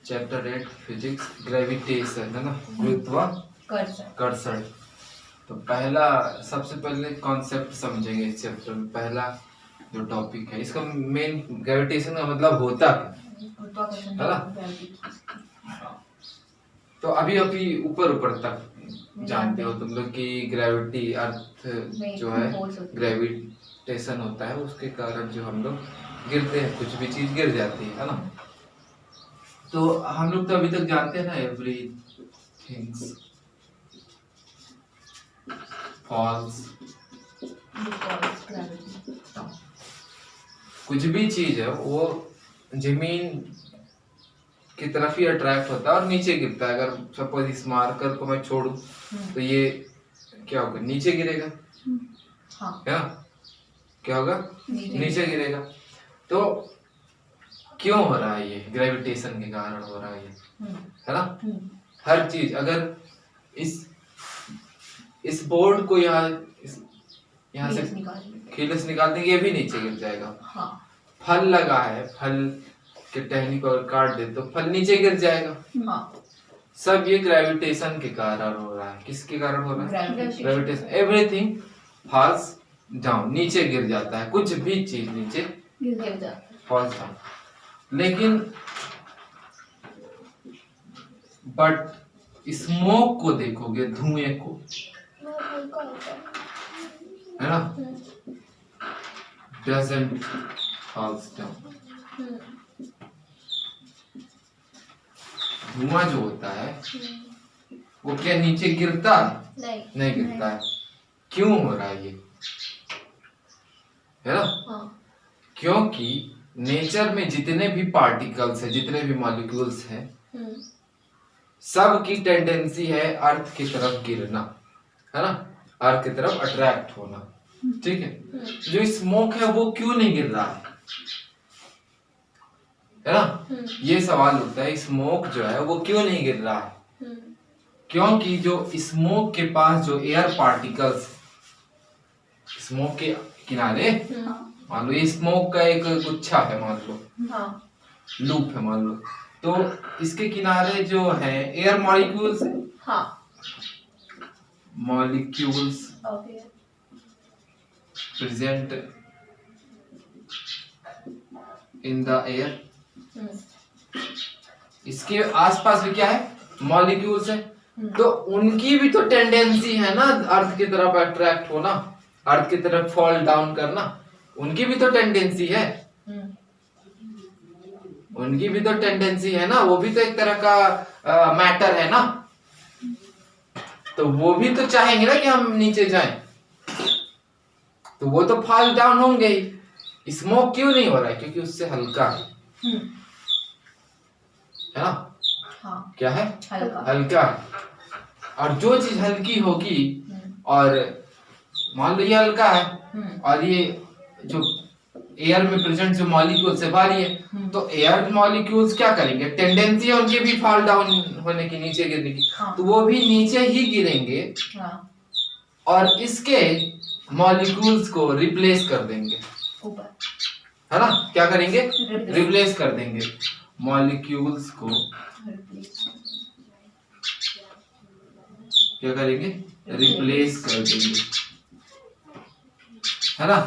Chapter 8 physics, gravitation है ना, गुरुत्वाकर्षण। तो पहला सबसे पहले कॉन्सेप्ट समझेंगे इस चैप्टर में। पहला जो टॉपिक है इसका मेन, ग्रेविटेशन का मतलब होता क्या है ना। तो अभी ऊपर तक जानते हो तुम लोग कि ग्रेविटी, अर्थ जो है ग्रेविटेशन होता है, उसके कारण जो हम लोग गिरते हैं, कुछ भी चीज गिर जाती है ना। तो हम लोग तो अभी तक जानते हैं ना, एवरीथिंग्स फॉल्स, कुछ भी चीज है वो जमीन की तरफ ही अट्रैक्ट होता है और नीचे गिरता है। अगर सपोज इस मार्कर को मैं छोड़ू तो ये क्या होगा, नीचे गिरेगा। क्या होगा, नीचे गिरेगा। तो क्यों हो रहा है ये, ग्रेविटेशन के कारण हो रहा है ये, है ना। हर चीज, अगर इस बोर्ड को यहाँ से खीले से निकाल देंगे, ये भी नीचे गिर जाएगा। फल लगा है, फल के टहनी को काट दे तो फल नीचे गिर जाएगा। सब ये ग्रेविटेशन के कारण हो रहा है। किसके कारण हो रहा है, ग्रेविटेशन। एवरीथिंग फॉल्स डाउन, नीचे गिर जाता है, कुछ भी चीज नीचे गिर जाता है, फॉल्स डाउन। लेकिन बट स्मोक को देखोगे, धुएं को, है ना, डजंट फॉल्स डाउन। धुआं जो होता है वो क्या नीचे गिरता है? नहीं गिरता है। क्यों हो रहा है ये, है ना। क्योंकि नेचर में जितने भी पार्टिकल्स है, जितने भी मॉलिक्यूल्स हैं, सब की टेंडेंसी है अर्थ की तरफ गिरना, है ना, अर्थ की तरफ अट्रैक्ट होना। ठीक है। जो स्मोक है वो क्यों नहीं गिर रहा है ना, ये सवाल उठता है। स्मोक जो है वो क्यों नहीं गिर रहा है? क्योंकि जो स्मोक के पास जो एयर पार्टिकल्स, स्मोक के किनारे, मान लो ये स्मोक का एक गुच्छा है, मान लो लूप है, मान लो, तो इसके किनारे जो है एयर मॉलिक्यूल्स है, molecules present in the air. इसके आसपास भी क्या है, मॉलिक्यूल्स है। तो उनकी भी तो टेंडेंसी है ना अर्थ की तरफ अट्रैक्ट होना, अर्थ की तरफ फॉल डाउन करना। उनकी भी तो टेंडेंसी है, उनकी भी तो टेंडेंसी है ना। वो भी तो एक तरह का मैटर है ना। तो वो भी तो चाहेंगे ना कि हम नीचे जाएं, तो वो तो फॉल डाउन होंगे ही। स्मोक क्यों नहीं हो रहा है? क्योंकि उससे हल्का है ना। क्या है, हल्का है। और जो चीज हल्की होगी, और मान लो ये हल्का है और ये जो एयर में प्रेजेंट जो मॉलिक्यूल्स है भारी है, तो एयर मॉलिक्यूल्स क्या करेंगे, टेंडेंसी है उनकी भी फॉल डाउन होने की, नीचे गिरने की। तो वो भी नीचे ही गिरेंगे और इसके मॉलिक्यूल्स को रिप्लेस कर देंगे, है ना। क्या करेंगे, रिप्लेस कर देंगे मॉलिक्यूल्स को। क्या करेंगे, रिप्लेस कर देंगे, है ना।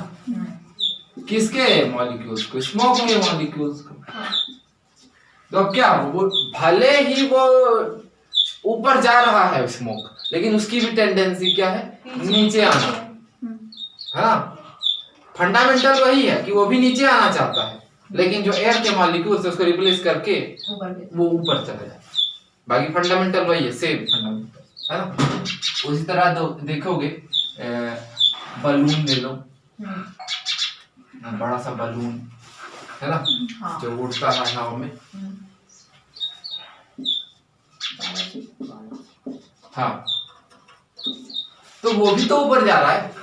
किसके मॉलिक्यूल्स को, स्मोक के मॉलिक्यूल्स को। तो क्या वो भले ही वो ऊपर जा रहा है स्मोक, लेकिन उसकी भी टेंडेंसी क्या है, नीचे आना, है ना। फंडामेंटल वही है कि वो भी नीचे आना चाहता है, लेकिन जो एयर के मॉलिक्यूल्स है उसको रिप्लेस करके वो ऊपर चला जाए। बाकी फंडामेंटल वही है, सेम फंडामेंटल, है ना। उसी तरह देखोगे, बलून ले लो, बड़ा सा बलून, है ना, जो उड़ता है हवा में। हाँ, तो वो भी तो ऊपर जा रहा है।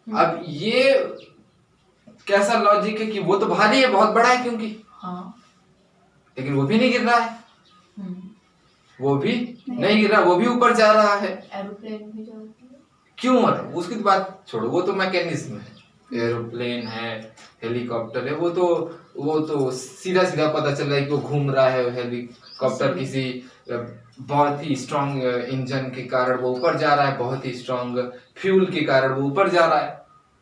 अब ये कैसा लॉजिक है कि वो तो भारी है, बहुत बड़ा है, क्योंकि लेकिन वो भी नहीं गिर रहा है, वो भी नहीं गिर रहा, वो भी ऊपर जा रहा है। एरोप्लेन भी जाती है, क्यों? उसकी तो बात छोड़ो, वो तो मैकेनिज्म है। एरोप्लेन है, हेलीकॉप्टर है, वो तो सीधा सीधा पता चल रहा है कि वो घूम रहा है। हेलीकॉप्टर किसी बहुत ही स्ट्रॉन्ग इंजन के कारण वो ऊपर जा रहा है, बहुत ही स्ट्रॉन्ग फ्यूल के कारण वो ऊपर जा रहा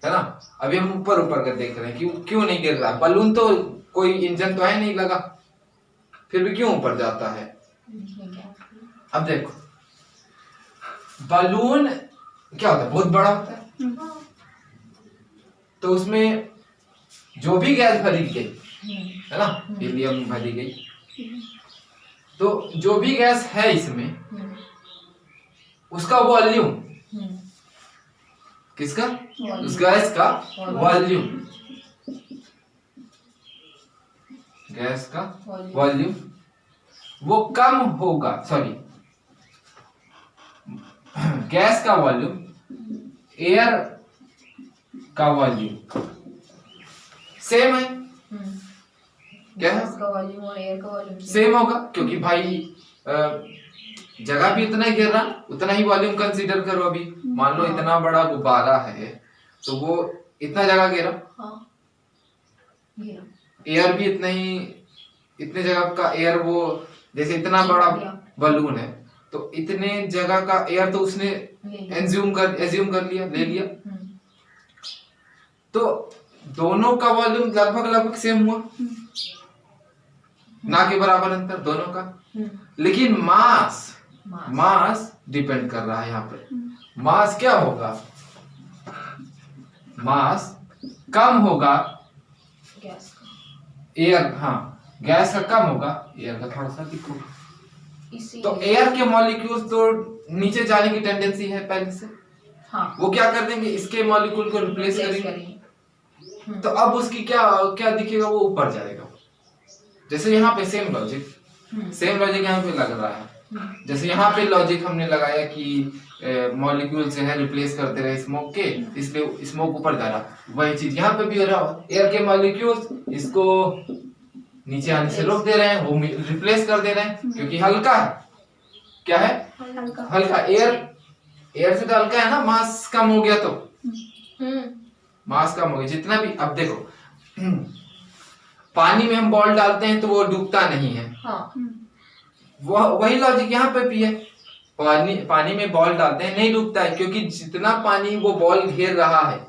है ना। अभी हम ऊपर ऊपर का देख रहे हैं कि क्यों नहीं गिर रहा। बलून तो कोई इंजन तो है नहीं लगा, फिर भी क्यों ऊपर जाता है। अब देखो बलून क्या होता है, बहुत बड़ा होता है, तो उसमें जो भी गैस भरी गई है ना, हीलियम भरी गई, तो जो भी गैस है इसमें उसका वॉल्यूम, किसका, उस गैस का वॉल्यूम, गैस का वॉल्यूम वो कम होगा, सॉरी गैस का वॉल्यूम एयर का वॉल्यूम सेम है। क्या है, गैस का वॉल्यूम और एयर का वॉल्यूम सेम होगा, क्योंकि भाई जगह भी उतना ही गिर रहा, उतना ही वॉल्यूम कंसीडर करो। अभी मान लो इतना बड़ा गुब्बारा है तो वो इतना जगह गिरा, एयर भी इतना ही, इतने जगह का एयर, वो जैसे इतना बड़ा बलून है तो इतने जगह का एयर तो उसने एज्यूम कर लिया, ले लिया, तो दोनों का वॉल्यूम लगभग सेम हुआ, ना के बराबर अंतर दोनों का। लेकिन मास डिपेंड कर रहा है यहाँ पे। मास क्या होगा, मास कम होगा गैस का, एयर, हाँ गैस का कम होगा, एयर का थोड़ा सा दिखो, तो एयर के मॉलिक्यूल्स तो नीचे जाने की टेंडेंसी है पहले से, हाँ। वो क्या कर देंगे, इसके मॉलिक्यूल को रिप्लेस करेंगे, तो अब उसकी क्या दिखेगा, वो ऊपर जाएगा। जैसे यहाँ पे सेम लॉजिक यहाँ पे लग रहा है। जैसे यहाँ पे लॉजिक हमने लगाया कि मॉलिक्यूल जो है रिप्लेस करते रहे स्मोक के, इसलिए स्मोक ऊपर जा रहा, वही चीज यहाँ पे भी हो रहा है। एयर के मॉलिक्यूल्स इसको नीचे आने से रोक दे रहे हैं, वो रिप्लेस कर दे रहे हैं, क्योंकि हल्का है। क्या है, हल्का। एयर से तो हल्का है ना, मास कम हो गया तो मास कम हो गया जितना भी। अब देखो पानी में हम बॉल डालते हैं तो वो डूबता नहीं है, हाँ। वही लॉजिक यहाँ पे भी है। पानी में बॉल डालते हैं, नहीं डूबता है, क्योंकि जितना पानी वो बॉल घेर रहा है,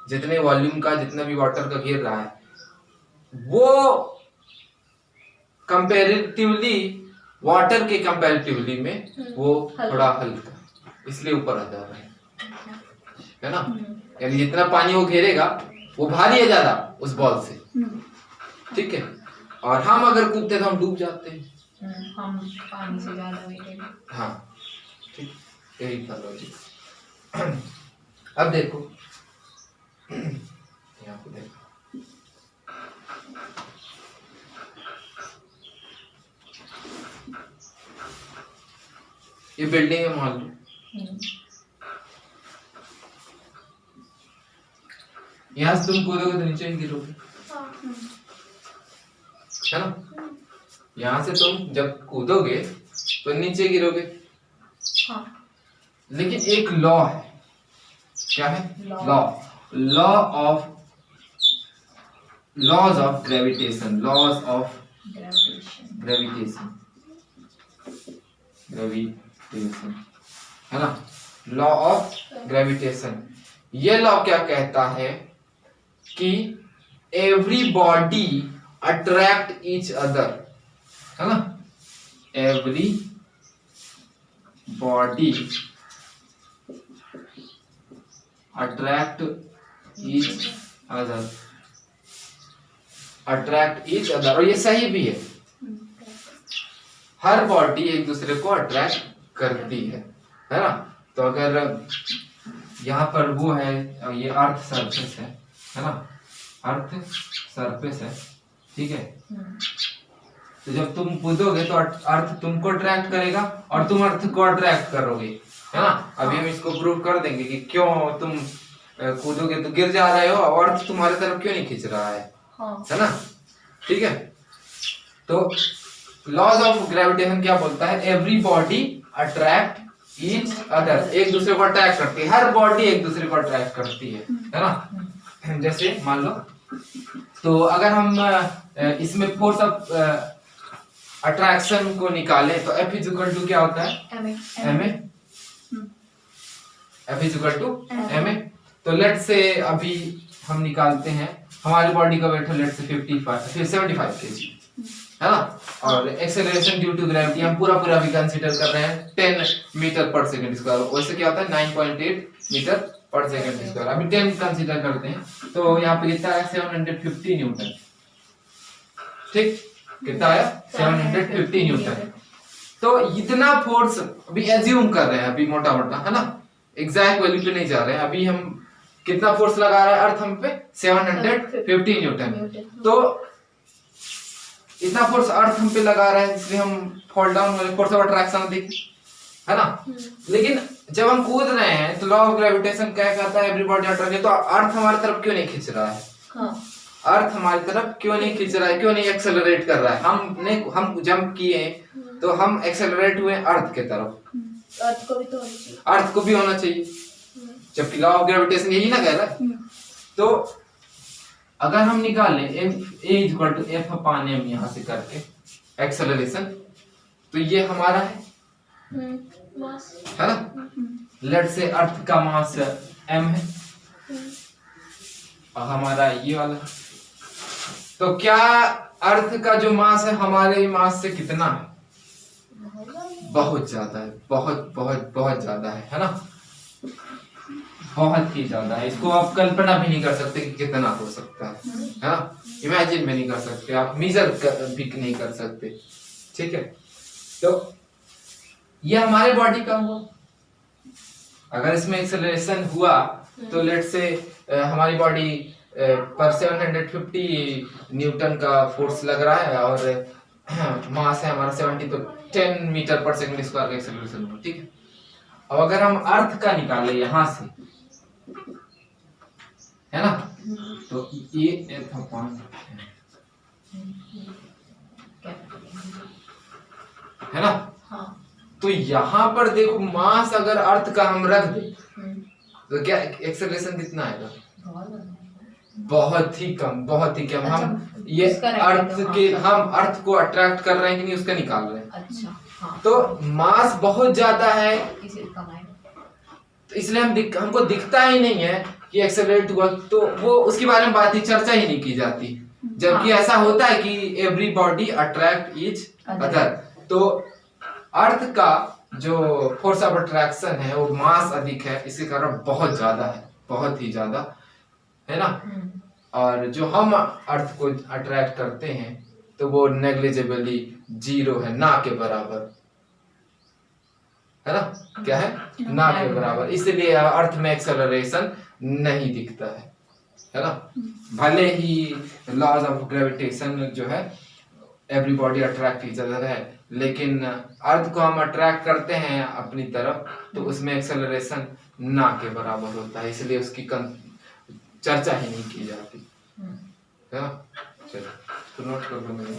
जितने वॉल्यूम का, जितना भी वाटर का घेर रहा है, वो कंपैरेटिवली वाटर के कंपैरेटिवली में वो थोड़ा हल्का, इसलिए ऊपर आ जा रहा है ना। यानी जितना पानी वो घेरेगा वो भारी है ज्यादा उस बॉल से, ठीक है। और हम अगर कूदते तो हम डूब जाते हैं, हम पानी से ज्यादा वेट, हाँ ठीक, यही था लॉजिक। अब देखो यहाँ पे देखो, ये बिल्डिंग है मान लो, यहाँ से तुम कूदोगे तो नीचे ही गिरोगे, है ना। यहाँ से तुम जब कूदोगे तो नीचे गिरोगे, हाँ। लेकिन एक लॉ है, क्या है, लॉज ऑफ ग्रेविटेशन, है ना। लॉ ऑफ ग्रेविटेशन, ये लॉ क्या कहता है कि every body attract each other, है ना। Every body attract each other, और ये सही भी है। हर बॉडी एक दूसरे को अट्रैक्ट करती है ना। तो अगर यहाँ पर वो है, ये अर्थ सरफेस है ना, अर्थ सरफेस है, ठीक है। तो जब तुम कूदोगे तो अर्थ तुमको अट्रैक्ट करेगा और तुम अर्थ को अट्रैक्ट करोगे, है ना। अभी हम इसको प्रूव कर देंगे कि क्यों तुम कूदोगे तो गिर जा रहे हो और अर्थ तुम्हारे तरफ क्यों नहीं खींच रहा है ना, ठीक है। तो लॉज ऑफ ग्रेविटेशन क्या बोलता है, every body attract each other, एक दूसरे को अट्रैक्ट करती है, हर बॉडी एक दूसरे को अट्रैक्ट करती है ना। जैसे मान लो, तो अगर हम इसमें फोर्स ऑफ अट्रैक्शन को निकालें तो F इज इक्वल टू क्या होता है, m a, F is equal to m a. तो लेट से अभी हम निकालते हैं, हमारी बॉडी का वेट है लेट से 75 केजी, है ना, और एक्सेलरेशन ड्यू टू ग्रेविटी हम पूरा भी कंसीडर कर रहे हैं 10 मीटर पर सेकंड स्क्वायर। वैसे क्या होता है 9.8 मीटर पर सेकंड स्क्वायर, अभी 10 कंसीडर करते हैं, तो यहाँ पे कितना है 750 न्यूटन, ठीक, कितना आया 750 न्यूटन। तो इतना फोर्स अभी एज्यूम कर रहे हैं, अभी मोटा है ना, एग्जैक्ट वैल्यू पे नहीं जा रहे हैं, अभी हम कितना फोर्स लगा रहा है अर्थ हम पे 750 न्यूटन। तो इतना फोर्स अर्थ हम पे लगा रहा है, इसलिए हम फॉल डाउन वाले फोर्स ऑफ अट्रैक्शन देख, है ना। लेकिन जब हम कूद रहे हैं तो लॉ ऑफ ग्रेविटेशन क्या कहता है, एवरीबॉडी अट्रैक्ट, तो अर्थ हमारी तरफ क्यों नहीं खींच रहा है, अर्थ हमारी तरफ क्यों नहीं खींच रहा है, क्यों नहीं एक्सेलरेट कर रहा है। हम जंप किए तो हम एक्सेलरेट हुए अर्थ के तरफ, अर्थ को भी तो होना चाहिए, अर्थ को भी होना चाहिए, जबकि लॉ ऑफ ग्रेविटेशन यही ना कह रहा है। तो अगर हम निकाल लें A equal to F upon m यहाँ से करके एक्सेलरेशन, तो ये हमारा है ना, लेट से अर्थ का मास m है और हमारा ये वाला, तो क्या अर्थ का जो मास है हमारे मास से कितना है, बहुत ज्यादा है, बहुत ज्यादा है ना, बहुत ही ज्यादा है। इसको आप कल्पना भी नहीं कर सकते कि कितना हो सकता है ना, इमेजिन भी नहीं कर सकते, आप मेजर भी नहीं कर सकते, ठीक है। तो ये हमारे बॉडी का हुआ, अगर इसमें एक्सेलरेशन हुआ तो लेट से हमारी बॉडी पर 750 न्यूटन का फोर्स लग रहा है और मास है हमारा 70, तो 10 मीटर पर सेकंड स्क्वायर का एक्सेलरेशन हुआ, ठीक है। अब अगर हम अर्थ का निकाले यहाँ से, है ना, तो ये F अपान है ना, तो यहाँ पर देखो मास अगर अर्थ का हम रख दे तो क्या एक्सेलरेशन कितना आएगा, बहुत ही कम। हम ये अर्थ के, हम अर्थ को अट्रैक्ट कर रहे हैं कि नहीं उसका निकाल रहे हैं, अच्छा, हाँ। तो मास बहुत ज्यादा है, तो इसलिए हमको दिखता ही नहीं है कि एक्सेलरेट हुआ, तो वो उसके बारे में बात ही चर्चा ही नहीं की जाती, जबकि ऐसा होता है कि every body attract each other. तो अर्थ का जो फोर्स ऑफ अट्रैक्शन है वो मास अधिक है, इसके कारण बहुत ज्यादा है, बहुत ही ज्यादा, है ना। और जो हम अर्थ को अट्रैक्ट करते हैं तो वो नेग्लिजिबली 0 है, ना के बराबर, है ना, क्या है, ना के बराबर, इसलिए अर्थ में एक्सेलरेशन नहीं दिखता है ना। भले ही लॉज ऑफ ग्रेविटेशन जो है एवरीबॉडी अट्रैक्ट ईच अदर है, लेकिन अर्थ को हम अट्रैक्ट करते हैं अपनी तरफ तो उसमें एक्सेलरेशन ना के बराबर होता है, इसलिए उसकी चर्चा ही नहीं की जाती, है ना। चलो नोट कर लो।